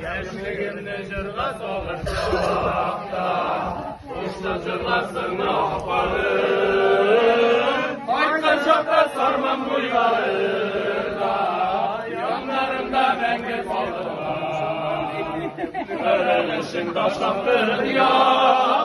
Gençliğimde cırga soğukta, uçta cırlasın ne yaparım? Ayta çapta sarmam bu yarıda, yanlarımda mengel kaldım. Öğrenişin taşlaktır ya.